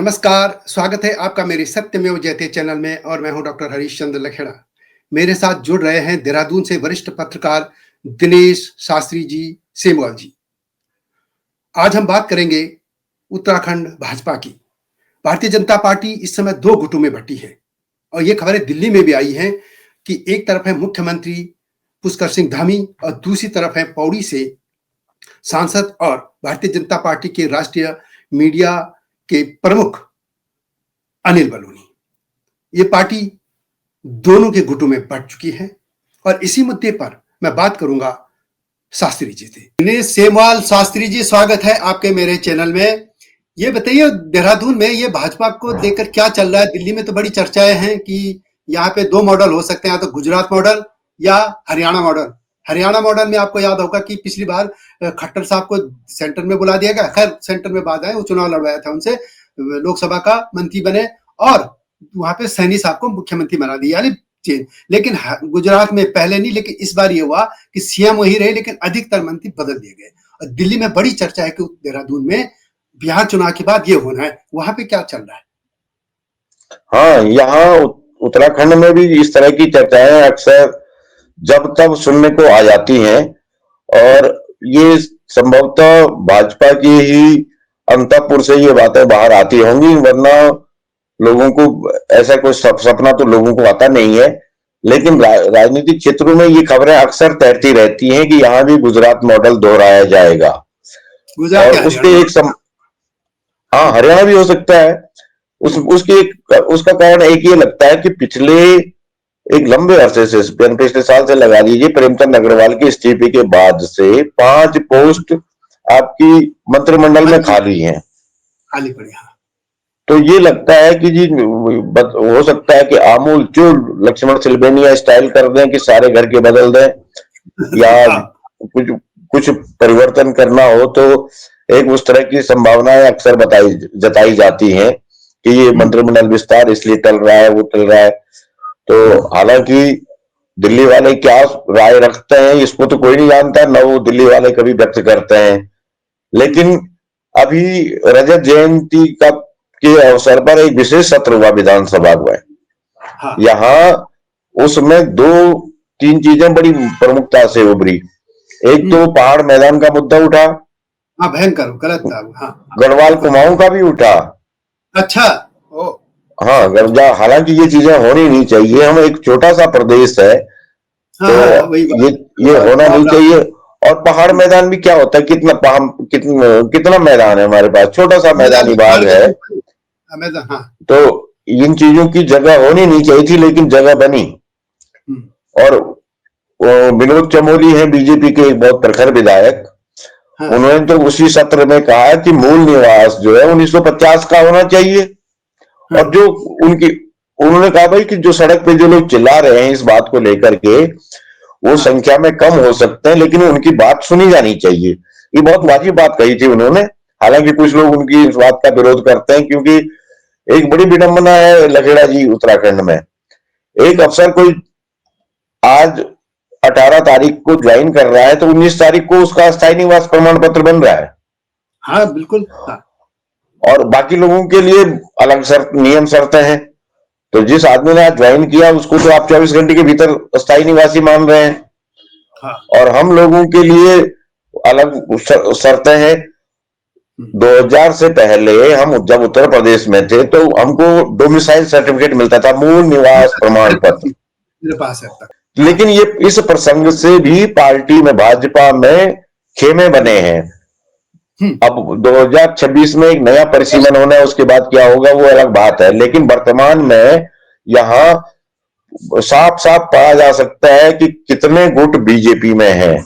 नमस्कार, स्वागत है आपका मेरे सत्यमेव जयते चैनल में और मैं हूं डॉक्टर हरीश चंद्र लखेड़ा। मेरे साथ जुड़ रहे हैं देहरादून से वरिष्ठ पत्रकार दिनेश शास्त्री जी सेमवाल जी। आज हम बात करेंगे उत्तराखंड भाजपा की। भारतीय जनता पार्टी इस समय दो गुटों में बंटी है और ये खबरें दिल्ली में भी आई हैं कि एक तरफ है मुख्यमंत्री पुष्कर सिंह धामी और दूसरी तरफ है पौड़ी से सांसद और भारतीय जनता पार्टी के राष्ट्रीय मीडिया के प्रमुख अनिल बलूनी। ये पार्टी दोनों के गुटों में बढ़ चुकी है और इसी मुद्दे पर मैं बात करूंगा शास्त्री जी से। दिनेश सेमवाल शास्त्री जी, स्वागत है आपके मेरे चैनल में। ये बताइए, देहरादून में ये भाजपा को लेकर क्या चल रहा है? दिल्ली में तो बड़ी चर्चाएं हैं कि यहाँ पे दो मॉडल हो सकते हैं, या तो गुजरात मॉडल या हरियाणा मॉडल। हरियाणा मॉडल में आपको याद होगा कि पिछली बार खट्टर साहब को सेंटर में बुला दिया गया। खैर, सेंटर में बाद आए, वो चुनाव लड़वाया था उनसे, लोकसभा का मंत्री बने और वहां पे सैनी साहब को मुख्यमंत्री बना दिया, यानी चेंज। लेकिन गुजरात में पहले नहीं, लेकिन इस बार ये हुआ कि सीएम वही रहे लेकिन अधिकतर मंत्री बदल दिए गए। और दिल्ली में बड़ी चर्चा है कि देहरादून में बिहार चुनाव के बाद ये होना है। वहां पे क्या चल रहा है? हाँ, यहाँ उत्तराखंड में भी इस तरह की चर्चाएं अक्सर जब तब सुनने को आ जाती हैं और ये संभवतः भाजपा की ही अंतःपुर से ये बातें बाहर आती होंगी, वरना लोगों को ऐसा कोई सपना तो लोगों को आता नहीं है। लेकिन राजनीतिक क्षेत्रों में ये खबरें अक्सर तैरती रहती हैं कि यहाँ भी गुजरात मॉडल दोहराया जाएगा। और उसके हाँ, हरियाणा भी हो सकता है। उसका कारण एक ये लगता है कि पिछले एक लंबे अरसे से, पिछले साल से लगा लीजिए, प्रेमचंद अग्रवाल के इस्तीफे के बाद से 5 पोस्ट आपकी मंत्रिमंडल में खाली हैं, खाली पड़ी। हाँ। तो ये लगता है कि जी हो सकता है कि आमूल चूल लक्ष्मण सिलवेनिया स्टाइल कर दें कि सारे घर के बदल दें या कुछ परिवर्तन करना हो, तो एक उस तरह की संभावनाएं अक्सर जताई जाती हैं कि ये मंत्रिमंडल विस्तार इसलिए टल रहा है, वो टल रहा है। तो हालांकि दिल्ली वाले क्या राय रखते हैं इसको तो कोई नहीं जानता, न वो दिल्ली वाले कभी व्यक्त करते हैं। लेकिन अभी रजत जयंती का के अवसर पर एक विशेष सत्र हुआ विधानसभा में। हाँ। यहाँ उसमें 2-3 चीजें बड़ी प्रमुखता से उभरी। एक तो पहाड़ मैदान का मुद्दा उठा। हाँ, भयंकर गलत था। हाँ। गढ़वाल कुमाऊं का भी उठा। अच्छा। हाँ, हालांकि ये चीजें होनी नहीं चाहिए, हम एक छोटा सा प्रदेश है। हाँ, तो ये होना नहीं चाहिए। और पहाड़ मैदान भी क्या होता है, कितना मैदान है हमारे पास, छोटा सा मैदानी भाग है। हाँ। तो इन चीजों की जगह होनी नहीं चाहिए थी, लेकिन जगह बनी। और विनोद चमोली है बीजेपी के एक बहुत प्रखर विधायक। हाँ। उन्होंने तो उसी सत्र में कहा कि मूल निवास जो है 1950 का होना चाहिए। हाँ। और जो उन्होंने कहा भाई कि जो सड़क पे जो लोग चिल्ला रहे हैं इस बात को लेकर के, वो संख्या में कम हो सकते हैं, लेकिन उनकी बात सुनी जानी चाहिए। ये बहुत वाजिब बात कही थी उन्होंने। हालांकि कुछ लोग उनकी इस बात का विरोध करते हैं, क्योंकि एक बड़ी विडंबना है लखेड़ा जी, उत्तराखंड में एक अफसर कोई आज 18 तारीख को ज्वाइन कर रहा है तो 19 तारीख को उसका स्थायी निवास प्रमाण पत्र बन रहा है। हाँ, बिल्कुल। हाँ। और बाकी लोगों के लिए अलग नियम शर्तें हैं। तो जिस आदमी ने आज ज्वाइन किया उसको तो आप 24 घंटे के भीतर स्थायी निवासी मान रहे हैं। हाँ। और हम लोगों के लिए अलग शर्तें हैं। 2000 से पहले हम जब उत्तर प्रदेश में थे तो हमको डोमिसाइल सर्टिफिकेट मिलता था, मूल निवास प्रमाण पत्र मेरे पास है। लेकिन ये इस प्रसंग से भी पार्टी में, भाजपा में खेमे बने हैं। अब 2026 में एक नया परिसीमन होना है, उसके बाद क्या होगा वो अलग बात है। लेकिन वर्तमान में यहाँ साफ साफ पाया जा सकता है कि कितने गुट बीजेपी में हैं।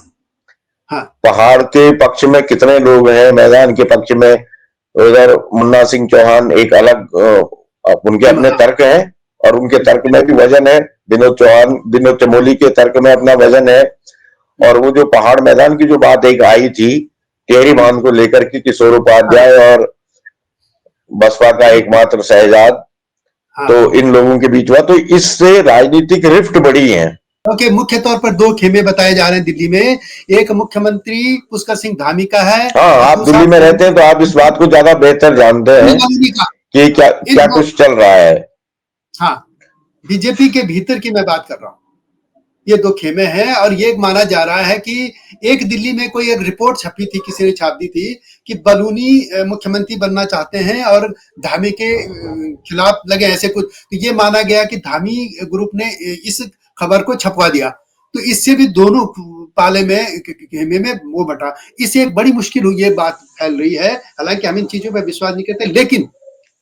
हाँ। पहाड़ के पक्ष में कितने लोग हैं, मैदान के पक्ष में उधर मुन्ना सिंह चौहान एक अलग उनके अपने तर्क हैं और उनके तर्क में भी वजन है। विनोद चमोली के तर्क में अपना वजन है। और वो जो पहाड़ मैदान की जो बात एक आई थी टिहरी बांध को लेकर के, किशोर उपाध्याय और बसपा का एकमात्र शहजाद, तो इन लोगों के बीच हुआ, तो इससे राजनीतिक रिफ्ट बढ़ी है। ओके, मुख्य तौर पर 2 खेमे बताए जा रहे हैं दिल्ली में। एक मुख्यमंत्री पुष्कर सिंह धामी का है। हाँ, आप दिल्ली में रहते हैं तो आप इस बात को ज्यादा बेहतर जानते हैं कि क्या इन क्या दो कुछ चल रहा है। हाँ, बीजेपी के भीतर की मैं बात कर रहा हूँ। ये दो खेमे हैं और ये माना जा रहा है कि एक दिल्ली में कोई एक रिपोर्ट छपी थी, किसी ने छाप दी थी कि बलूनी मुख्यमंत्री बनना चाहते हैं और धामी के खिलाफ लगे ऐसे कुछ। तो ये माना गया कि धामी ग्रुप ने इस खबर को छपवा दिया, तो इससे भी दोनों पाले में खेमे में वो बटा। इससे एक बड़ी मुश्किल हुई, ये बात फैल रही है। हालांकि हम इन चीजों पर विश्वास नहीं करते, लेकिन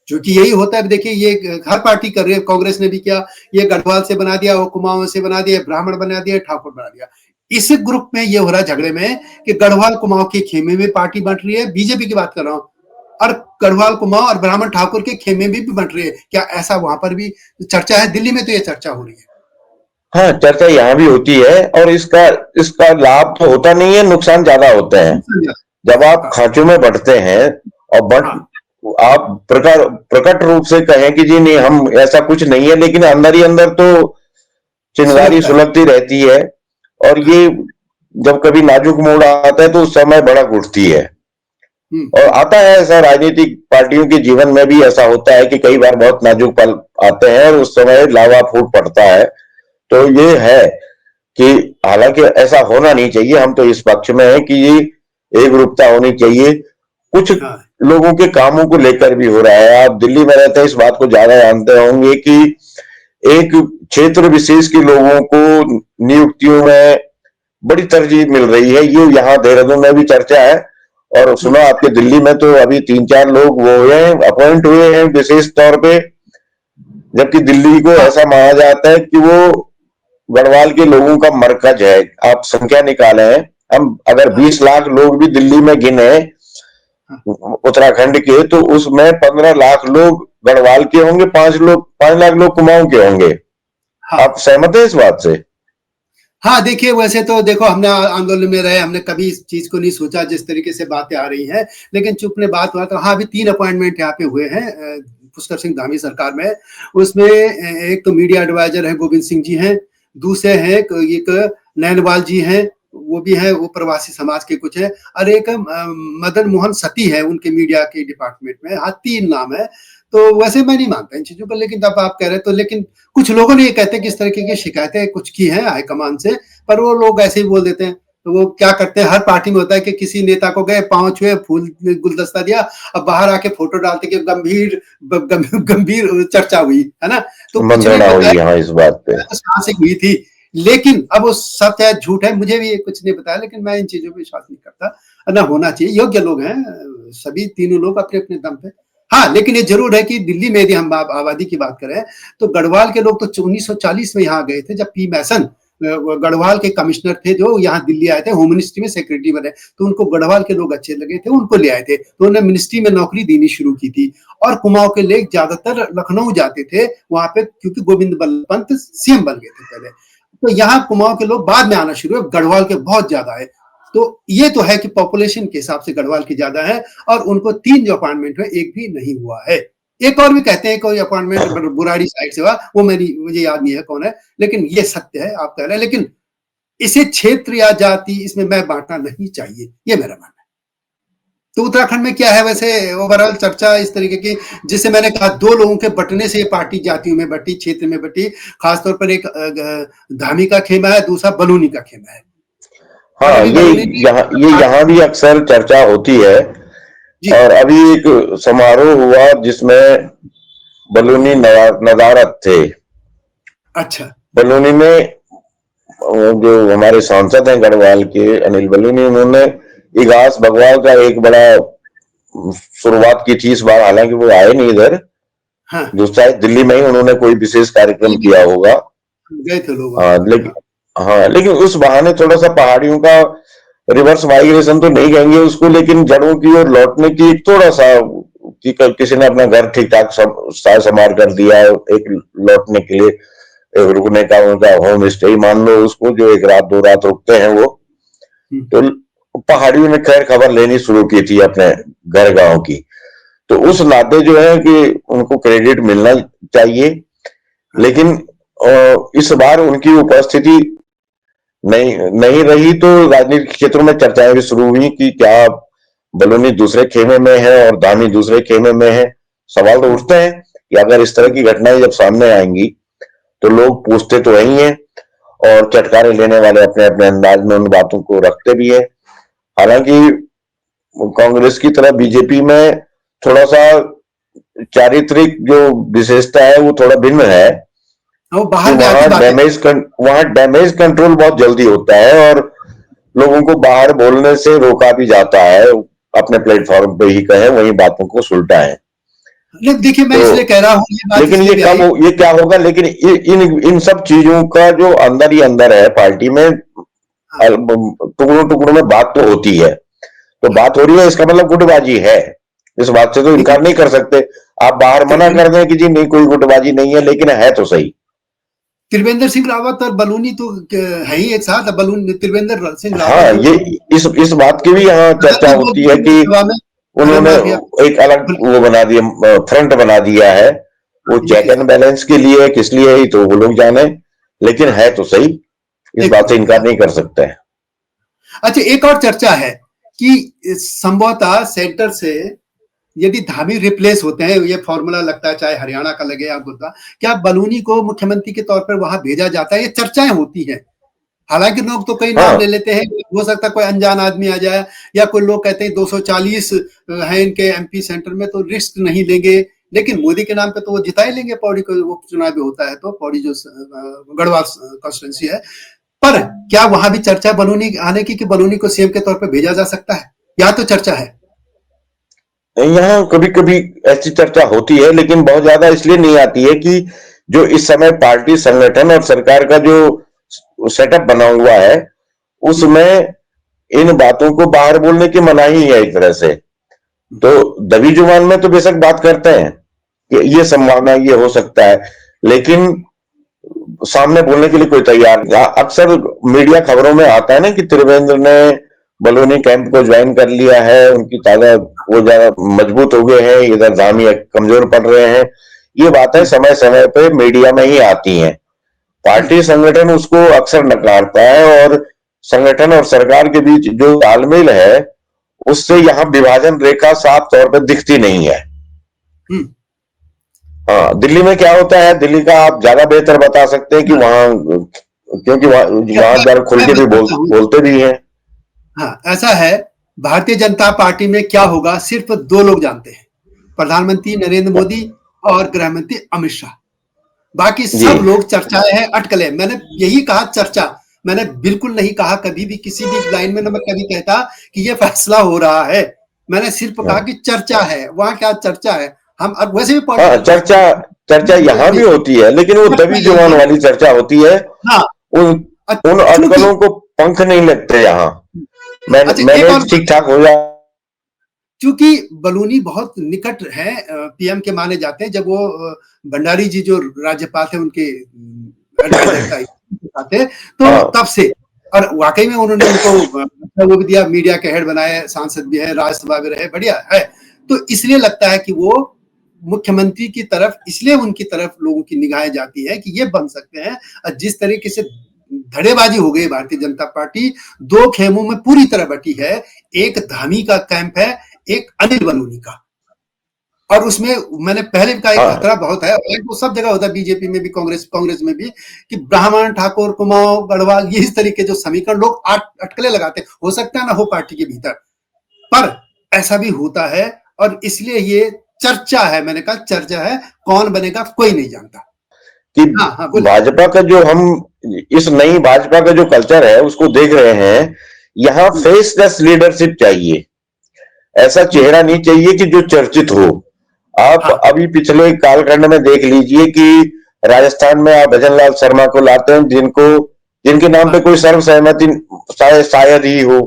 क्योंकि यही होता है। देखिए ये हर पार्टी कर रही है, कांग्रेस ने भी किया, ये गढ़वाल से बना दिया, वो कुमाऊं से बना दिया, ब्राह्मण बना दिया, ठाकुर बना दिया। इस ग्रुप में ये हो रहा है झगड़े में कि गढ़वाल कुमाऊं के खेमे में पार्टी बंट रही है, बीजेपी की बात कर रहा हूं, और गढ़वाल कुमाऊं और ब्राह्मण ठाकुर के खेमे में भी बंट रही है। क्या ऐसा वहां पर भी चर्चा है? दिल्ली में तो ये चर्चा हो रही है। हाँ, चर्चा यहाँ भी होती है और इसका इसका लाभ तो होता नहीं है, नुकसान ज्यादा होते हैं। जब आप खांचों में बढ़ते हैं और आप प्रकट रूप से कहें कि जी नहीं हम ऐसा कुछ नहीं है, लेकिन अंदर ही अंदर तो चिंगारी सुलगती रहती है। और ये जब कभी नाजुक मोड़ आता है तो उस समय भड़क उठती है। और आता है ऐसा, राजनीतिक पार्टियों के जीवन में भी ऐसा होता है कि कई बार बहुत नाजुक पल आते हैं और उस समय लावा फूट पड़ता है। तो ये है कि हालांकि ऐसा होना नहीं चाहिए, हम तो इस पक्ष में है कि ये एक रूपता होनी चाहिए। कुछ लोगों के कामों को लेकर भी हो रहा है। आप दिल्ली में रहते हैं, इस बात को ज्यादा जानते होंगे कि एक क्षेत्र विशेष के लोगों को नियुक्तियों में बड़ी तरजीह मिल रही है। ये यहाँ देहरादून में भी चर्चा है और सुना आपके दिल्ली में तो अभी 3-4 लोग वो हुए हैं, अपॉइंट हुए हैं विशेष तौर पे। जबकि दिल्ली को ऐसा माना जाता है कि वो गढ़वाल के लोगों का मरकज है। आप संख्या निकाले हैं, हम अगर 20 लाख लोग भी दिल्ली में गिने उत्तराखंड के, तो उसमें 15 लाख लोग गढ़वाल के होंगे, 5 लाख लोग कुमाऊं के होंगे। आप सहमत हैं इस बात से? हाँ, देखिए वैसे तो देखो, हमने आंदोलन में रहे, हमने कभी इस चीज को नहीं सोचा जिस तरीके से बातें आ रही हैं, लेकिन चुप ने बात हुआ तो हाँ, अभी 3 अपॉइंटमेंट यहाँ पे हुए हैं पुष्कर सिंह धामी सरकार में। उसमें एक तो मीडिया एडवाइजर है गोविंद सिंह जी हैं, दूसरे हैं एक नैनवाल जी हैं, वो भी है, वो प्रवासी समाज के कुछ है, और एक मदन मोहन सती है उनके मीडिया के डिपार्टमेंट में। हाँ, 3 नाम है। तो वैसे मैं नहीं मानता इन चीजों को, लेकिन जब आप कह रहे तो, लेकिन कुछ लोगों ने ये कहते हैं कि इस तरीके की शिकायतें कुछ की हैं हाईकमान से, पर वो लोग ऐसे ही बोल देते हैं। तो वो क्या करते हैं, हर पार्टी में होता है कि किसी नेता को गए, पांव छुए, फूल गुलदस्ता दिया, अब बाहर आके फोटो डालते कि गंभीर चर्चा हुई है ना। तो कुछ नहीं बताया इस बात पे कहां से हुई थी, लेकिन अब वो सत्य है झूठ है मुझे भी कुछ नहीं बताया, लेकिन मैं इन चीजों पर विश्वास नहीं करता। ना होना चाहिए, योग्य लोग हैं सभी तीनों लोग अपने अपने दम पे। हाँ, लेकिन ये जरूर है कि दिल्ली में यदि हम आबादी की बात करें तो गढ़वाल के लोग तो 1940 में यहाँ गए थे, जब पी मैसन गढ़वाल के कमिश्नर थे जो यहाँ दिल्ली आए थे, होम मिनिस्ट्री में सेक्रेटरी बने, तो उनको गढ़वाल के लोग अच्छे लगे थे, उनको ले आए थे, तो उन्होंने मिनिस्ट्री में नौकरी देनी शुरू की थी। और कुमाऊं के लोग ज्यादातर लखनऊ जाते थे वहां पे, क्योंकि गोविंद बल्लभ पंत सीएम बन गए थे पहले। तो यहाँ कुमाऊं के लोग बाद में आना शुरू हुए, गढ़वाल के बहुत ज्यादा है। तो ये तो है कि पॉपुलेशन के हिसाब से गढ़वाल की ज्यादा है, और उनको 3 जो अपॉइंटमेंट हुए एक भी नहीं हुआ है। एक और भी कहते हैं कोई अपॉइंटमेंट बुराड़ी साइड से हुआ, वो मुझे याद नहीं है कौन है, लेकिन ये सत्य है आप कह रहे हैं। लेकिन इसे क्षेत्र या जाति इसमें मैं बांटना नहीं चाहिए, ये मेरा मानना है। तो उत्तराखंड में क्या है वैसे ओवरऑल चर्चा इस तरीके की, जिसे मैंने कहा 2 लोगों के बटने से ये पार्टी जातियों में बटी, क्षेत्र में बटी। खासतौर पर एक धामी का खेमा है, दूसरा बलूनी का खेमा है। हाँ, ये यहाँ भी अक्सर चर्चा होती है। और अभी एक समारोह हुआ जिसमें बलूनी नदारत थे। अच्छा। बलूनी में जो हमारे सांसद हैं गढ़वाल के अनिल बलूनी, उन्होंने इगास बगवाल का एक बड़ा शुरुआत की थी इस बार, हालांकि वो आए नहीं इधर। हाँ। दूसरा दिल्ली में ही उन्होंने कोई विशेष कार्यक्रम किया होगा, गए थे लोग। हाँ, लेकिन उस बहाने थोड़ा सा पहाड़ियों का रिवर्स माइग्रेशन तो नहीं कहेंगे उसको, लेकिन जड़ों की ओर लौटने की थोड़ा सा कि किसी ने अपना घर ठीक ठाक साज संवार कर दिया, एक लौटने के लिए एक रुकने का उनका होम स्टे मान लो उसको, जो 1 रात 2 रात रुकते हैं वो। तो पहाड़ियों ने खैर खबर लेनी शुरू की थी अपने घर गांव की। तो उस नाते जो है कि उनको क्रेडिट मिलना चाहिए, लेकिन इस बार उनकी उपस्थिति नहीं रही, तो राजनीतिक क्षेत्रों में चर्चाएं भी शुरू हुई कि क्या बलूनी दूसरे खेमे में है और धामी दूसरे खेमे में है। सवाल तो उठते हैं कि अगर इस तरह की घटनाएं जब सामने आएंगी तो लोग पूछते तो वही हैं और चटकारे लेने वाले अपने अपने अंदाज में उन बातों को रखते भी है। हालांकि कांग्रेस की तरह बीजेपी में थोड़ा सा चारित्रिक जो विशेषता है वो थोड़ा भिन्न है वो कि बाहर में आके बातें वहां डैमेज कंट्रोल बहुत जल्दी होता है और लोगों को बाहर बोलने से रोका भी जाता है। अपने प्लेटफॉर्म पे ही कहें वही बातों को सुलटा है। नहीं, देखिए मैं तो इसलिए कह रहा हूँ, ये बात लेकिन इसलिए ये भी कब आई। ये क्या होगा, लेकिन इन इन सब चीजों का जो अंदर ही अंदर है पार्टी में, हाँ, टुकड़ों टुकड़ों में बात तो होती है। तो हाँ, बात हो रही है इसका मतलब गुटबाजी है, इस बात से तो देखिए इनकार नहीं कर सकते। आप बाहर मना कर दें कि जी नहीं कोई गुटबाजी नहीं है, लेकिन है तो सही। त्रिवेंद्र सिंह रावत और बलूनी तो है ही एक साथ। बलून त्रिवेंद्र सिंह रावत हाँ, जो ये इस बात की भी यहाँ चर्चा बोल होती है दिए कि लोकसभा में, अरे उन्होंने माफिया एक अलग वो बना दिया, फ्रंट बना दिया है। वो ये चेक एंड बैलेंस के लिए किस लिए है तो वो लोग जाने, लेकिन हाँ, है तो सही, इस एक बात से मिनट, इनकार हाँ। नहीं कर सकते हैं। अच्छा, एक और चर्चा है कि संभवतः सेंटर से यदि धामी रिप्लेस होते हैं, ये फॉर्मूला लगता है चाहे हरियाणा का लगे या गुजरात, क्या बलूनी को मुख्यमंत्री के तौर पर वहां भेजा जाता है? ये चर्चाएं होती हैं। हालांकि लोग तो कई नाम ले हाँ, लेते हैं, हो सकता है कोई अनजान आदमी आ जाए, या कोई लोग कहते हैं 240 है इनके एमपी सेंटर में तो रिस्क नहीं लेंगे, लेकिन मोदी के नाम पे तो वो जिता ही लेंगे। पौड़ी को वो चुनाव भी होता है तो पौड़ी जो गढ़वाल कॉन्स्टिट्यूंसी है, पर क्या वहां भी चर्चा बलूनी आने की कि बलूनी को सीएम के तौर पर भेजा जा सकता है? या तो चर्चा है। यहाँ कभी कभी ऐसी चर्चा होती है, लेकिन बहुत ज्यादा इसलिए नहीं आती है कि जो इस समय पार्टी संगठन और सरकार का जो सेटअप बना हुआ है उसमें इन बातों को बाहर बोलने की मनाही है एक तरह से। तो दबी जुबान में तो बेशक बात करते हैं कि ये संभावना ये हो सकता है, लेकिन सामने बोलने के लिए कोई तैयार नहीं। अक्सर मीडिया खबरों में आता है ना कि त्रिवेंद्र ने बलूनी कैंप को ज्वाइन कर लिया है, उनकी ताकत वो ज्यादा मजबूत हो गए हैं, इधर धामी कमजोर पड़ रहे हैं। ये बातें समय समय पे मीडिया में ही आती हैं। पार्टी संगठन उसको अक्सर नकारता है और संगठन और सरकार के बीच जो तालमेल है उससे यहाँ विभाजन रेखा साफ तौर पर दिखती नहीं है। हाँ, दिल्ली में क्या होता है, दिल्ली का आप ज्यादा बेहतर बता सकते हैं कि वहां, क्योंकि वहां जरा खुल मैं के भी बताता हूँ। बोलते भी हैं। हाँ, ऐसा है, भारतीय जनता पार्टी में क्या होगा सिर्फ दो लोग जानते हैं, प्रधानमंत्री नरेंद्र मोदी और गृह मंत्री अमित शाह। बाकी जी, सब लोग चर्चाएं हैं, अटकलें। मैंने यही कहा चर्चा, मैंने बिल्कुल नहीं कहा कभी भी किसी भी लाइन में, न मैं कभी कहता कि ये फैसला हो रहा है। मैंने सिर्फ कहा हाँ, कि चर्चा है। वहां क्या चर्चा है? हम अब वैसे भी हाँ, चर्चा चर्चा यहाँ भी होती है, लेकिन वो दबी जुबान वाली चर्चा होती है। हाँ, उन उन चूंकि अटकलों को पंख नहीं लगते यहाँ। अच्छा, एक और मैनेज ठीक ठाक हो जाए। चूंकि बलूनी बहुत निकट है पीएम के माने जाते हैं। जब वो भंडारी जी जो राज्यपाल थे उनके एडवाइजर का थे, तो हाँ, तब से, और वाकई में उन्होंने उनको वो भी दिया, मीडिया के हेड बनाए, सांसद भी है, राज्यसभा भी रहे, बढ़िया है। तो इसलिए लगता है कि वो मुख्यमंत्री की तरफ, इसलिए उनकी तरफ लोगों की निगाहें जाती है कि ये बन सकते हैं। और जिस तरीके से धड़ेबाजी हो गई भारतीय जनता पार्टी दो खेमों में पूरी तरह बटी है, एक धामी का कैंप है, एक अनिल बलूनी का। और उसमें मैंने पहले भी कहा एक हाँ, खतरा बहुत है, और वो सब जगह होता है, बीजेपी में भी, कांग्रेस में भी, कि ब्राह्मण, ठाकुर, कुमाऊं, गढ़वाल, ये इस तरीके जो समीकरण लोग अटकले लगाते हैं, हो सकता है ना हो पार्टी के भीतर, पर ऐसा भी होता है। और इसलिए ये चर्चा है, मैंने कहा चर्चा है, कौन बनेगा कोई नहीं जानता। कि हाँ, हाँ, बोलिए। भाजपा का जो हम इस नई भाजपा का जो कल्चर है उसको देख रहे हैं, यहाँ हम्म, फेसलेस लीडरशिप चाहिए। ऐसा हम्म, चेहरा नहीं चाहिए कि जो चर्चित हो। आप हाँ, अभी पिछले कालखंड में देख लीजिए कि राजस्थान में आप भजन लाल शर्मा को लाते हैं, जिनके नाम पे हाँ, कोई सर्व सहमति शायद ही हो।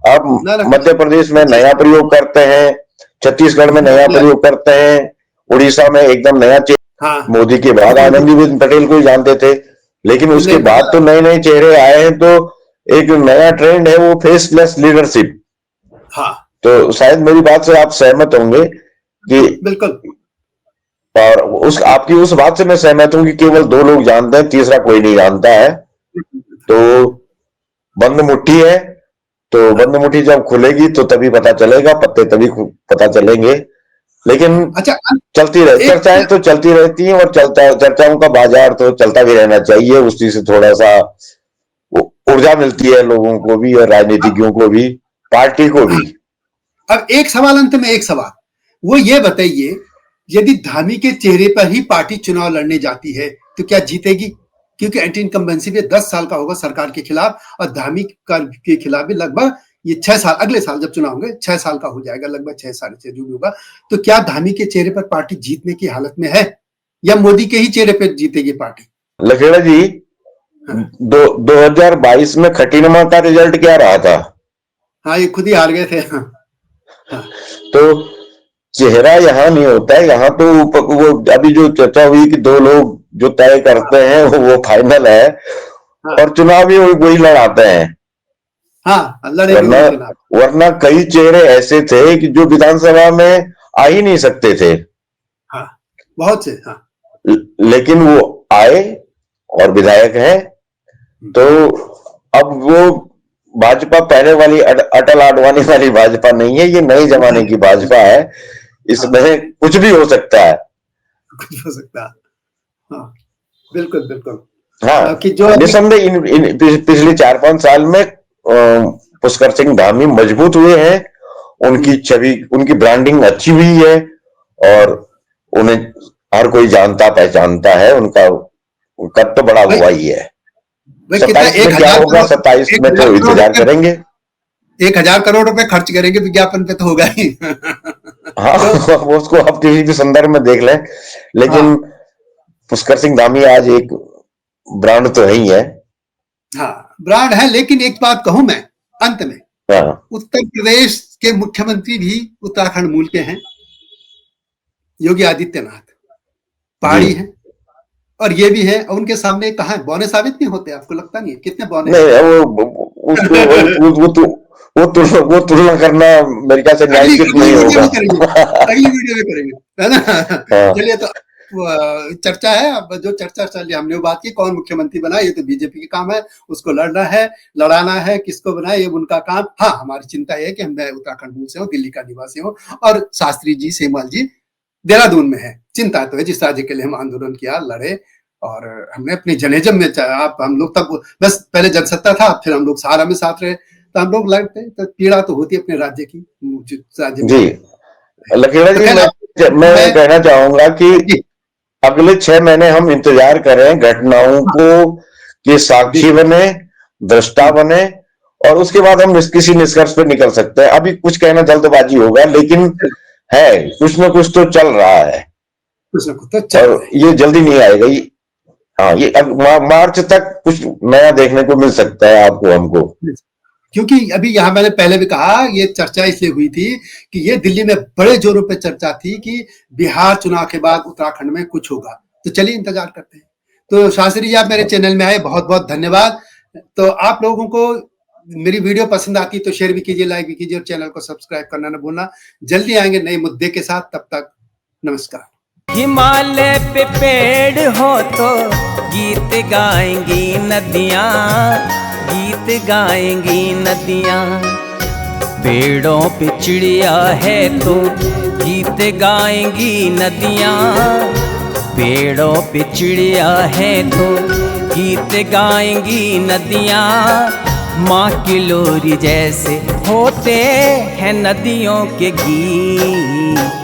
आप ना ना, मध्य प्रदेश में पच्चीस नया प्रयोग करते हैं, छत्तीसगढ़ में नया प्रयोग करते हैं, उड़ीसा में एकदम नया चेहरा। हाँ, मोदी के बाद मोदी आनंदीबेन पटेल को ही जानते थे, लेकिन उसके नहीं बाद पता। तो नए नए चेहरे आए हैं। तो एक नया ट्रेंड है वो फेसलेस लीडरशिप। हाँ, तो शायद मेरी बात से आप सहमत होंगे कि, बिल्कुल बिल्कुल। और उस आपकी उस बात से मैं सहमत हूं कि केवल दो लोग जानते हैं, तीसरा कोई नहीं जानता है। तो बंद मुट्ठी है, तो हाँ, बंद मुट्ठी जब खुलेगी तो तभी पता चलेगा, पत्ते तभी पता चलेंगे। लेकिन अच्छा, चलती रहे, चर्चाएं तो चलती रहती हैं, और चर्चाओं का बाजार तो चलता भी रहना चाहिए। उसी से थोड़ा सा ऊर्जा मिलती है लोगों को भी, और राजनीतिज्ञों को भी, पार्टी को भी। अब एक सवाल, अंत में एक सवाल, वो ये बताइए, यदि धामी के चेहरे पर ही पार्टी चुनाव लड़ने जाती है तो क्या जीतेगी? क्योंकि एंटी इनकम्बेंसी भी 10 साल का होगा सरकार के खिलाफ, और धामी के खिलाफ भी लगभग ये 6 साल, अगले साल जब चुनाव होंगे 6 साल का हो जाएगा, लगभग 6 साल से जो भी होगा। तो क्या धामी के चेहरे पर पार्टी जीतने की हालत में है, या मोदी के ही चेहरे पर जीतेगी पार्टी? लखेड़ा जी, 2022 में खटीनुमा का रिजल्ट क्या रहा था? हाँ, ये खुद ही हार गए थे। हाँ। तो चेहरा यहाँ नहीं होता है, यहाँ तो वो अभी जो चर्चा हुई कि 2 लोग जो तय करते हैं वो फाइनल है, और चुनाव भी वही लड़ाते हैं। हाँ, वरना कई चेहरे ऐसे थे कि जो विधानसभा में आ ही नहीं सकते थे। हाँ, बहुत से। हाँ। लेकिन वो आए और विधायक हैं। तो अब वो भाजपा पहले वाली अटल आडवाणी वाली भाजपा नहीं है, ये नए जमाने की भाजपा है। इसमें कुछ भी हो सकता है, कुछ हो सकता है। हाँ, बिल्कुल बिल्कुल। हाँ, कि जो निसंदेह पिछले 4-5 साल में पुष्कर सिंह धामी मजबूत हुए हैं, उनकी छवि, उनकी ब्रांडिंग अच्छी हुई है, और उन्हें हर कोई जानता पहचानता है। उनका कद तो बड़ा हुआ ही है। 27 में क्या होगा, 27 में तो इंतजार करेंगे। 1000 करोड़ रुपए खर्च करेंगे विज्ञापन पे, तो होगा ही। हाँ, वो उसको आप किसी भी संदर्भ में देख लें, लेकिन पुष्कर सिंह धामी आज एक ब्रांड तो है ही है। हाँ, ब्रांड है। लेकिन एक बात कहूं मैं अंत में, उत्तर प्रदेश के मुख्यमंत्री भी उत्तराखंड मूल के हैं, योगी आदित्यनाथ पहाड़ी हैं, और ये भी है, और उनके सामने कहाँ बौने साबित नहीं होते? आपको लगता नहीं है? कितने बौने? वो तुलना करना मेरे ख्याल से न्यायिक नहीं होगा। अगली वीडियो में करेंगे, है ना? चलिए, तो चर्चा है, अब जो चर्चा चल रही, हमने वो बात की कौन मुख्यमंत्री बना, ये तो बीजेपी का काम है, उसको लड़ना है, लड़ाना है, किसको बनाए ये उनका काम। हाँ, हमारी चिंता है कि मैं उत्तराखंड मूल से हूँ, दिल्ली का निवासी हूँ, और शास्त्री जी, सेमवाल जी देहरादून में है। चिंता तो है, जिस राज्य के लिए हम आंदोलन किया, लड़े, और हमने अपनी जनेजम में, आप हम लोग तब बस पहले जनसत्ता था, फिर हम लोग सहारा में साथ रहे, तो हम लोग लड़ते, तो पीड़ा तो होती है अपने राज्य की, राज्य जी। लखेड़ा जी, मैं कहना चाहूंगा कि अगले 6 महीने हम इंतजार करें घटनाओं को, कि साक्षी बने, दृष्टा बने, और उसके बाद हम किसी निष्कर्ष पर निकल सकते हैं। अभी कुछ कहना जल्दबाजी होगा, लेकिन है कुछ ना कुछ तो चल रहा है, कुछ ना कुछ तो चल रहा है। ये जल्दी नहीं आएगा। हाँ, ये मार्च तक कुछ नया देखने को मिल सकता है आपको, हमको। क्योंकि अभी यहाँ मैंने पहले भी कहा, ये चर्चा इसलिए हुई थी कि ये दिल्ली में बड़े जोरों पे चर्चा थी कि बिहार चुनाव के बाद उत्तराखंड में कुछ होगा। तो चलिए इंतजार करते हैं। तो शास्त्री जी, आप मेरे चैनल में आए, बहुत बहुत धन्यवाद। तो आप लोगों को मेरी वीडियो पसंद आती तो शेयर भी कीजिए, लाइक भी कीजिए, और चैनल को सब्सक्राइब करना न भूलना। जल्दी आएंगे नए मुद्दे के साथ, तब तक नमस्कार। हिमालय पे पेड़ हो तो गीत गाएंगी नदियाँ, गीत गाएंगी नदियाँ। पेड़ों पे चिड़िया है तो गीत गाएंगी नदियाँ, पेड़ों पे चिड़िया है तो गीत गाएंगी नदियाँ। माँ की लोरी जैसे होते हैं नदियों के गीत।